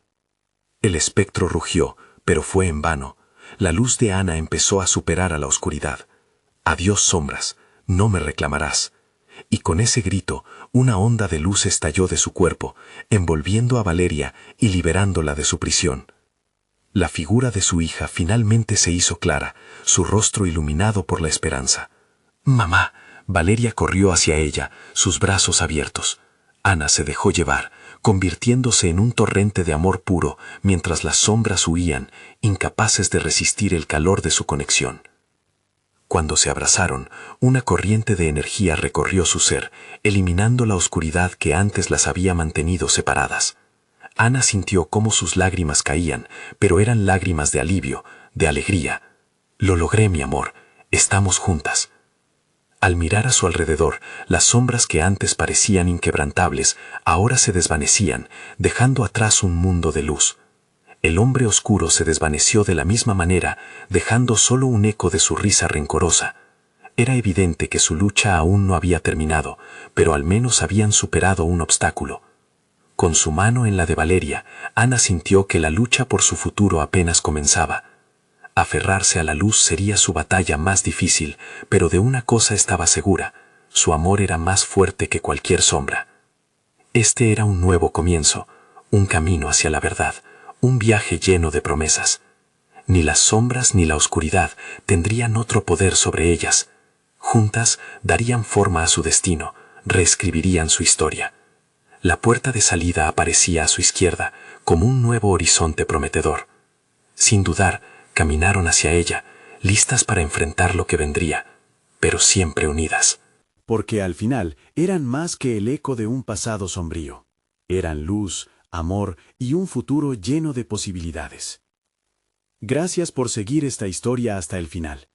B: El espectro rugió, pero fue en vano. La luz de Ana empezó a superar a la oscuridad. «Adiós, sombras, no me reclamarás». Y con ese grito, una onda de luz estalló de su cuerpo, envolviendo a Valeria y liberándola de su prisión. La figura de su hija finalmente se hizo clara, su rostro iluminado por la esperanza. «Mamá». Valeria corrió hacia ella, sus brazos abiertos. Ana se dejó llevar, convirtiéndose en un torrente de amor puro, mientras las sombras huían, incapaces de resistir el calor de su conexión. Cuando se abrazaron, una corriente de energía recorrió su ser, eliminando la oscuridad que antes las había mantenido separadas. Ana sintió cómo sus lágrimas caían, pero eran lágrimas de alivio, de alegría. «Lo logré, mi amor. Estamos juntas». Al mirar a su alrededor, las sombras que antes parecían inquebrantables, ahora se desvanecían, dejando atrás un mundo de luz. El hombre oscuro se desvaneció de la misma manera, dejando solo un eco de su risa rencorosa. Era evidente que su lucha aún no había terminado, pero al menos habían superado un obstáculo. Con su mano en la de Valeria, Ana sintió que la lucha por su futuro apenas comenzaba. Aferrarse a la luz sería su batalla más difícil, pero de una cosa estaba segura: su amor era más fuerte que cualquier sombra. Este era un nuevo comienzo, un camino hacia la verdad, un viaje lleno de promesas. Ni las sombras ni la oscuridad tendrían otro poder sobre ellas. Juntas darían forma a su destino, reescribirían su historia. La puerta de salida aparecía a su izquierda, como un nuevo horizonte prometedor. Sin dudar, caminaron hacia ella, listas para enfrentar lo que vendría, pero siempre unidas. Porque al final eran más que el eco de un pasado sombrío. Eran luz, amor y un futuro lleno de posibilidades. Gracias por seguir esta historia hasta el final.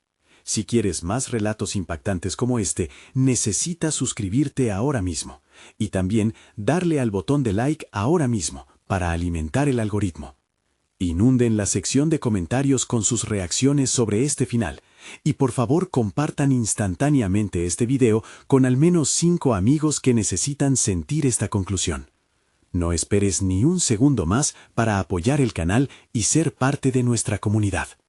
B: Si quieres más relatos impactantes como este, necesitas suscribirte ahora mismo y también darle al botón de like ahora mismo
A: para alimentar el algoritmo. Inunden la sección de comentarios con sus reacciones sobre este final, y por favor compartan instantáneamente este video con al menos 5 amigos que necesitan sentir esta conclusión. No esperes ni un segundo más para apoyar el canal y ser parte de nuestra comunidad.